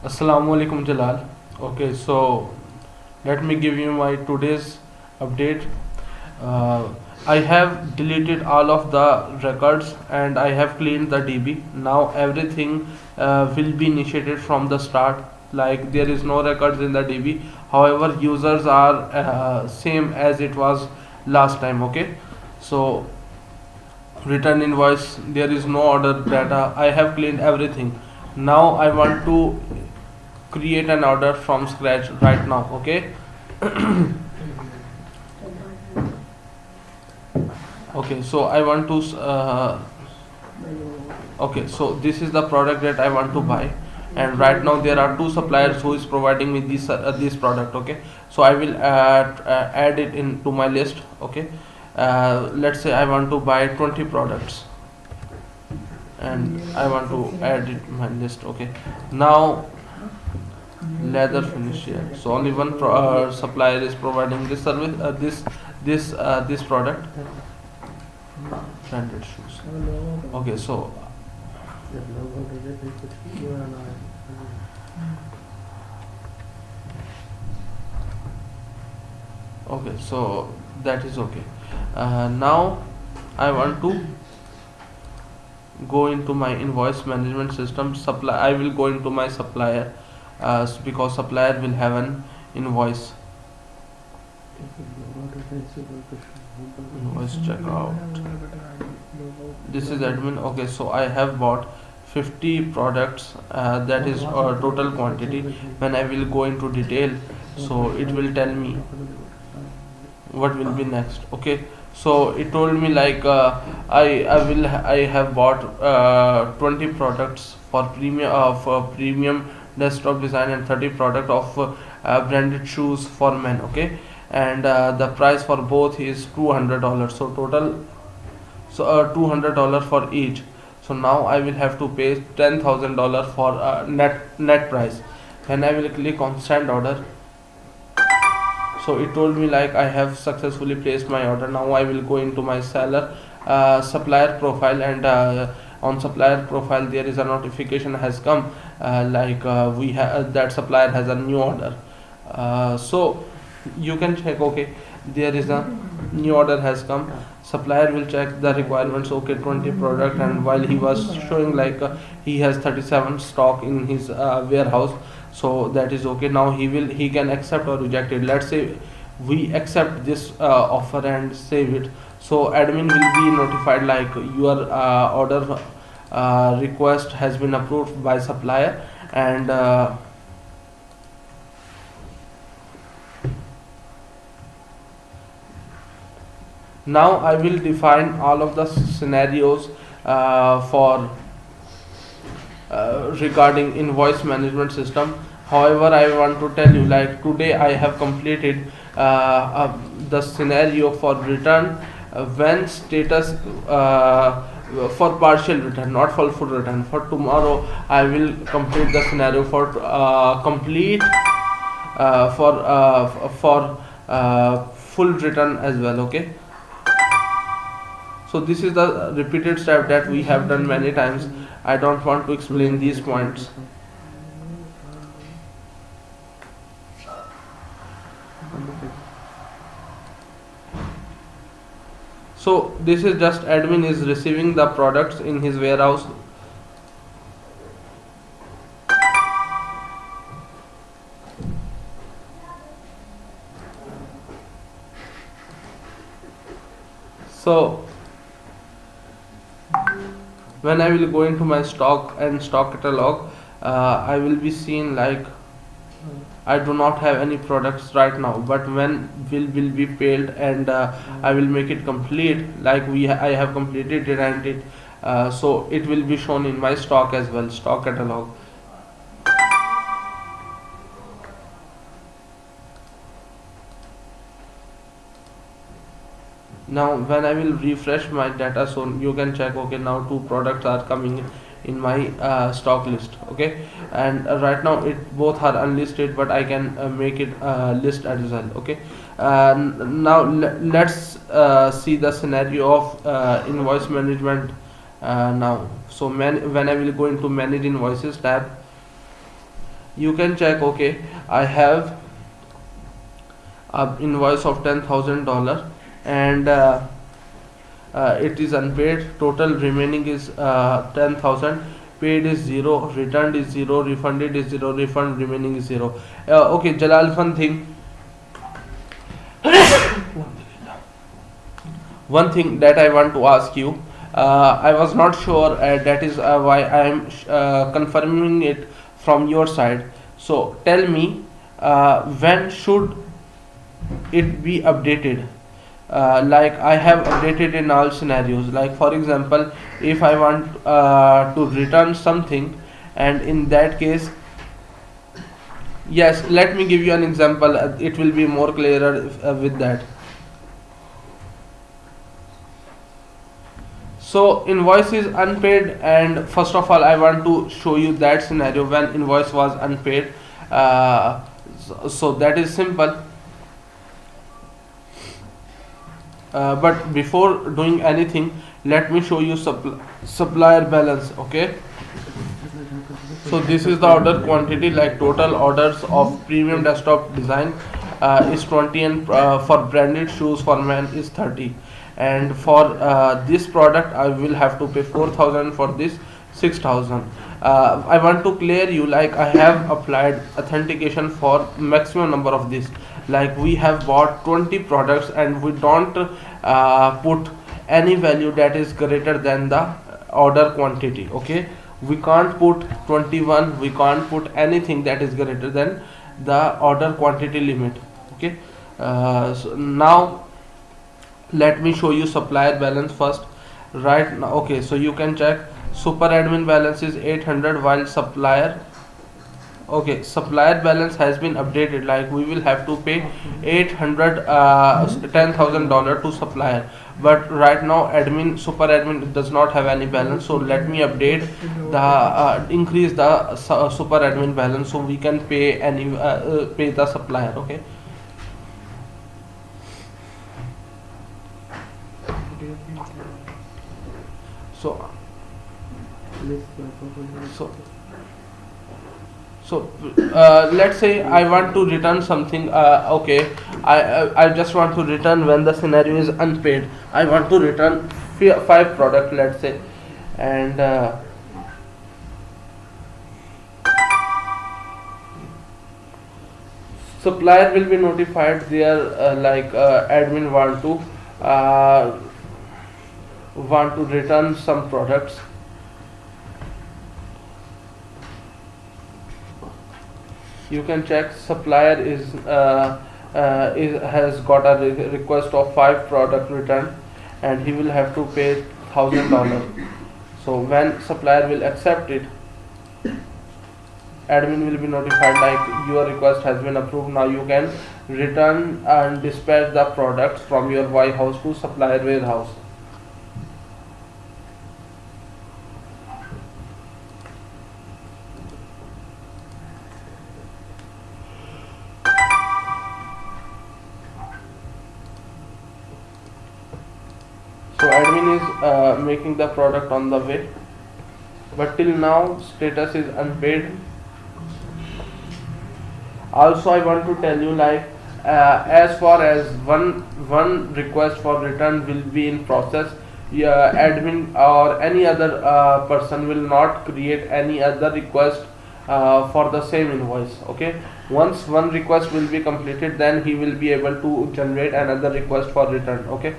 Assalamu alaikum Jalal. Okay, so let me give you my today's update. Uh, I have deleted all of the records and I have cleaned the DB. Now everything will be initiated from the start. Like there is no records in the DB. However, users are same as it was last time. Okay, so return invoice. There is no order data. I have cleaned everything. Now I want to create an order from scratch right now. Okay. Okay, so I want to okay, so this is the product that I want to buy, and right now there are two suppliers who is providing me this product. Okay, so I will add it into my list. Okay, let's say I want to buy 20 products and I want to add it to my list. Okay, now leather finish here, so only one supplier is providing this service, this product, branded shoes. Okay, so okay, so that is okay. Now I want to go into my invoice management system. Supply, I will go into my supplier, because supplier will have an invoice. Invoice checkout. This is admin. Okay, so I have bought 50 products, that is total quantity. When I will go into detail, so it will tell me what will be next. Okay, so it told me like I have bought 20 products for premium desktop design and 30 product of branded shoes for men. Okay, and the price for both is $200, so total, so $200 for each. So now I will have to pay $10,000 for net price. When I will click on send order, so it told me like I have successfully placed my order. Now I will go into my seller supplier profile, and on supplier profile there is a notification has come, we have that supplier has a new order. So you can check. Okay, there is a new order has come. Supplier will check the requirements. Okay, 20 product, and while he was showing like he has 37 stock in his warehouse, so that is okay. Now he can accept or reject it. Let's say we accept this offer and save it, so admin will be notified like your order request has been approved by supplier, and now I will define all of the scenarios for regarding invoice management system. However, I want to tell you like today I have completed the scenario for return when status, for partial return, not for full return. For tomorrow I will complete the scenario for complete for full return as well. Okay, so this is the repeated step that we have done many times. I don't want to explain these points. So this is just admin is receiving the products in his warehouse. So when I will go into my stock and stock catalog, I will be seeing like I do not have any products right now, but when will be paid, and I will make it complete. Like I have completed it, and it so it will be shown in my stock as well, stock catalog. Now when I will refresh my data, so you can check. Okay, now two products are coming in my stock list. Okay, and right now it both are unlisted, but I can make it list as well. Okay, now let's see the scenario of invoice management now. So when I will go into manage invoices tab, you can check, okay, I have a invoice of $10,000, and it is unpaid. Total remaining is 10,000. Paid is 0, returned is 0, refunded is 0, refund remaining is 0. Okay, Jalal, one thing that I want to ask you. I was not sure, that is why I am confirming it from your side. So tell me, when should it be updated? Like I have updated in all scenarios. Like for example, if I want to return something, and in that case, yes, let me give you an example. It will be more clearer with that. So invoice is unpaid, and first of all I want to show you that scenario when invoice was unpaid. So that is simple. But before doing anything, let me show you supplier balance. Okay, so this is the order quantity, like total orders of premium desktop design is 20, and for branded shoes for men is 30, and for this product I will have to pay 4,000, for this 6,000. I want to clear you, like I have applied authentication for maximum number of this. Like we have bought 20 products, and we don't put any value that is greater than the order quantity. Okay, we can't put 21, we can't put anything that is greater than the order quantity limit. Okay, so now let me show you supplier balance first. Right now, okay, so you can check super admin balance is 800, while supplier, okay, supplier balance has been updated. Like we will have to pay 800 $10,000 to supplier, but right now admin, super admin does not have any balance. So let me update the increase the super admin balance, so we can pay any pay the supplier. Okay, so so so let's say I want to return something. Okay, I just want to return when the scenario is unpaid. I want to return 5 product, let's say, and supplier will be notified there, like admin uh, want to return some products. You can check supplier has got a request of 5 product return, and he will have to pay $1,000. So when supplier will accept it, admin will be notified like your request has been approved. Now you can return and dispatch the products from your warehouse to supplier warehouse. So admin is making the product on the way, but till now status is unpaid. Also I want to tell you, like as far as one request for return will be in process, admin or any other person will not create any other request for the same invoice. Okay, once one request will be completed, then he will be able to generate another request for return. Okay,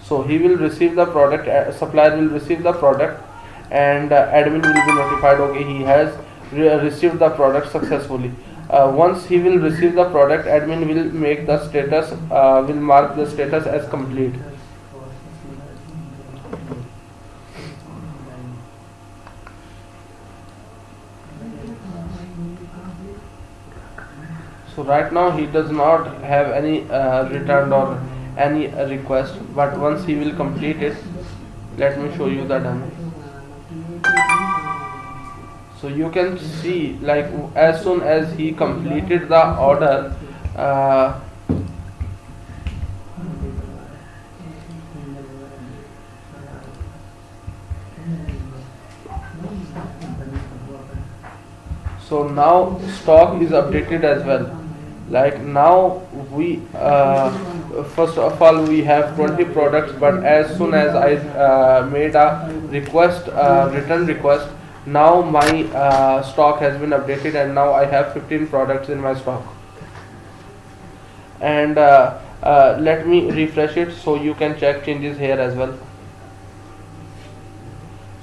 so he will receive the product, supplier will receive the product, and admin will be notified, okay, he has received the product successfully. Once he will receive the product, admin will make the status, will mark the status as complete. So right now he does not have any return or any request, but once he will complete it, let me show you the demo. So you can see, like as soon as he completed the order, So now stock is updated as well. Like now we first of all we have 20 products, but as soon as I made a request, return request, now my stock has been updated and now I have 15 products in my stock. And let me refresh it so you can check changes here as well.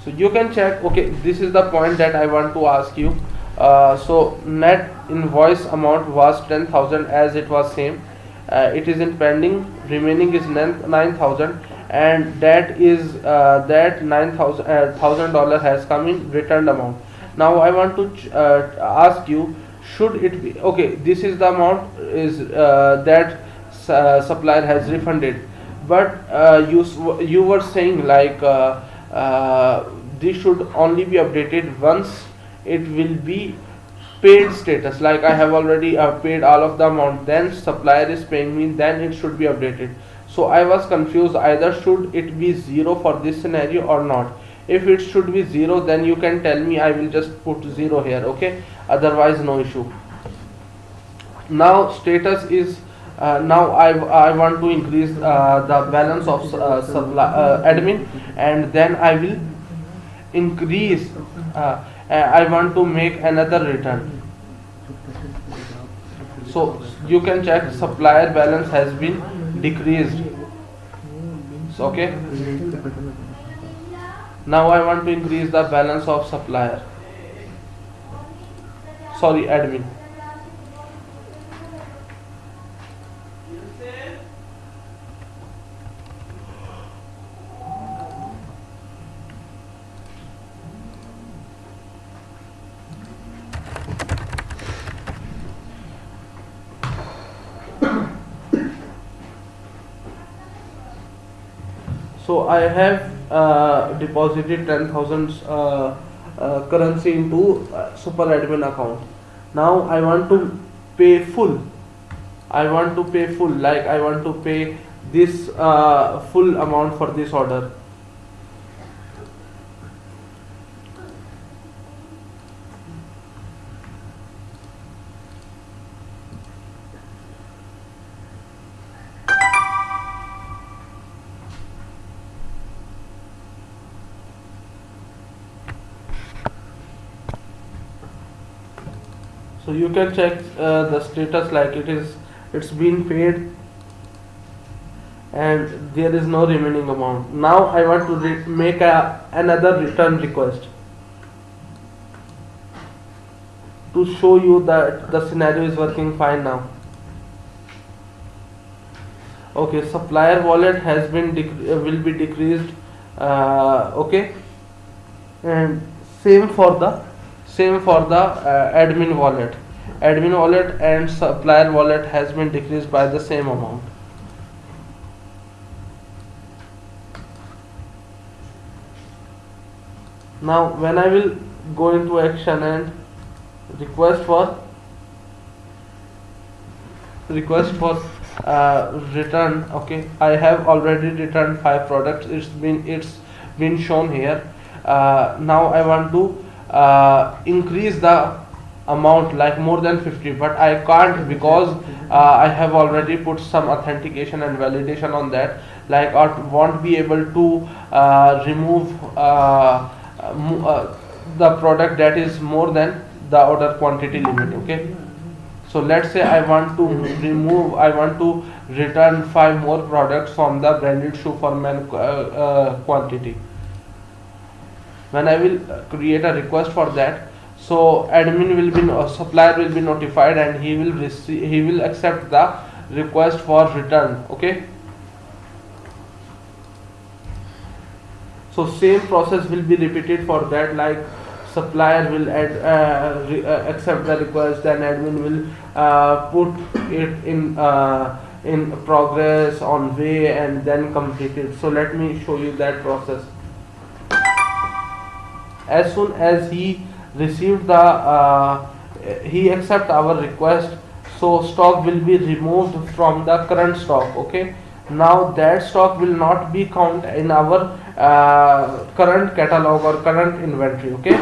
So you can check. Okay, this is the point that I want to ask you. So net invoice amount was 10,000 as it was same. It is in pending. Remaining is 9,000, and that is that $9,000 has come in returned amount. Now I want to ask you, should it be okay? This is the amount is that supplier has refunded, but you were saying like. This should only be updated once it will be paid status, like I have already paid all of the amount, then supplier is paying me, then it should be updated. So I was confused, either should it be zero for this scenario or not. If it should be zero, then you can tell me, I will just put zero here, okay, otherwise no issue. Now status is now I want to increase the balance of admin, and then I will increase I want to make another return. So you can check supplier balance has been decreased. So, okay, now I want to increase the balance of supplier, sorry, admin. So I have deposited 10,000 currency into super admin account. Now I want to pay full. I want to pay full, like I want to pay this full amount for this order. So you can check the status, like it's been paid and there is no remaining amount. Now I want to make another return request to show you that the scenario is working fine now. Okay, supplier wallet has been will be decreased. Okay, and same for the admin wallet. Admin wallet and supplier wallet has been decreased by the same amount. Now when I will go into action and request for return, okay, I have already returned 5 products. It's been shown here. Now I want to increase the amount, like more than 50, but I can't because I have already put some authentication and validation on that, like I won't be able to remove the product that is more than the order quantity limit. Okay, so let's say I want to return 5 more products from the branded shoe for men quantity. When I will create a request for that, so admin will be supplier will be notified and he will accept the request for return. Okay, so same process will be repeated for that, like supplier will accept the request, then admin will put it in progress, on way, and then complete it. So let me show you that process. As soon as he received he accept our request, so stock will be removed from the current stock. Okay, now that stock will not be count in our current catalog or current inventory. Okay,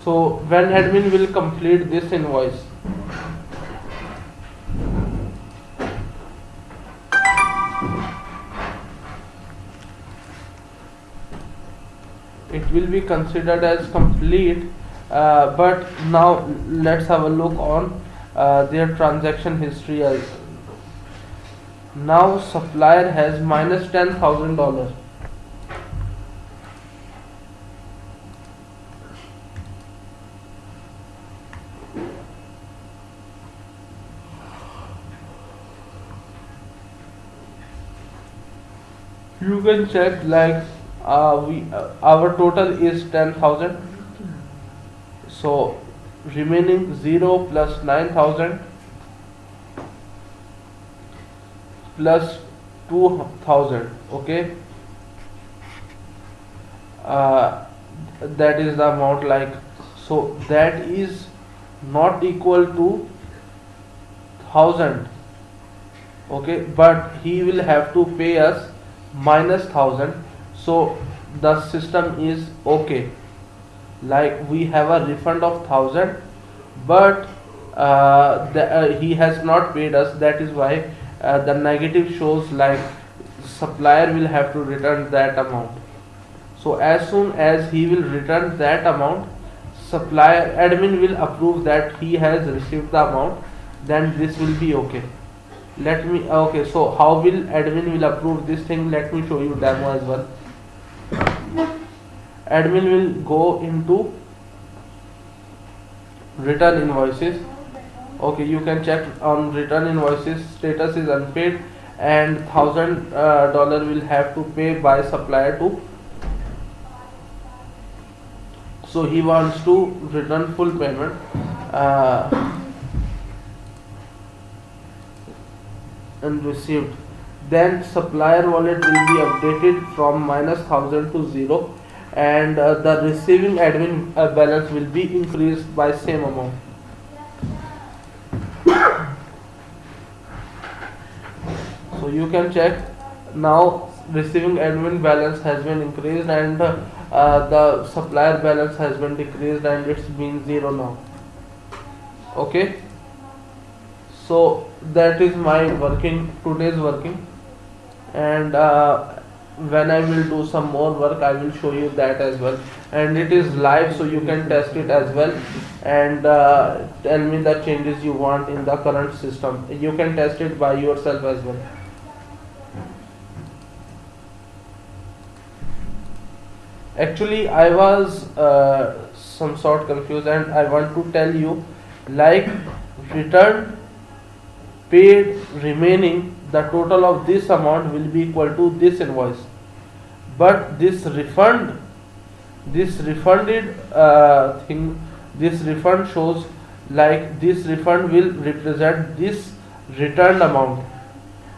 So when admin will complete this invoice? It will be considered as complete, but now let's have a look on their transaction history. Now supplier has minus $10,000. You can check like we our total is 10,000. So remaining 0 plus 9,000 plus 2,000. Okay, that is the amount. Like, so that is not equal to 1,000. Okay, but he will have to pay us minus 1,000. So the system is okay, like we have a refund of 1,000, but he has not paid us. That is why the negative shows, like supplier will have to return that amount. So as soon as he will return that amount, supplier admin will approve that he has received the amount, then this will be okay. Let me, okay, so how will admin will approve this thing? Let me show you demo as well. Admin will go into return invoices. Okay, you can check on return invoices, status is unpaid, and $1,000 will have to pay by supplier to. So he wants to return full payment. And received, then supplier wallet will be updated from minus 1,000 to 0, and the receiving admin balance will be increased by same amount. So you can check now, receiving admin balance has been increased, and the supplier balance has been decreased, and it's been 0 now. Okay, so that is my today's working, and when I will do some more work, I will show you that as well, and it is live, so you can test it as well, and tell me the changes you want in the current system. You can test it by yourself as well. Actually, I was some sort confused, and I want to tell you, like return paid remaining, the total of this amount will be equal to this invoice, but this refunded thing, this refund shows like this refund will represent this returned amount.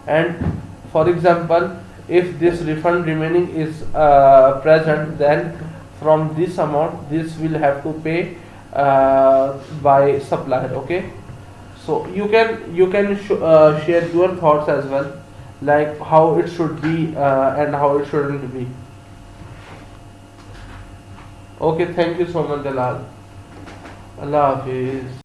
And for example, if this refund remaining is present, then from this amount this will have to pay by supplier. Okay, so you can share your thoughts as well, like how it should be and how it shouldn't be. Okay, thank you so much, Dalal. Allah Hafiz.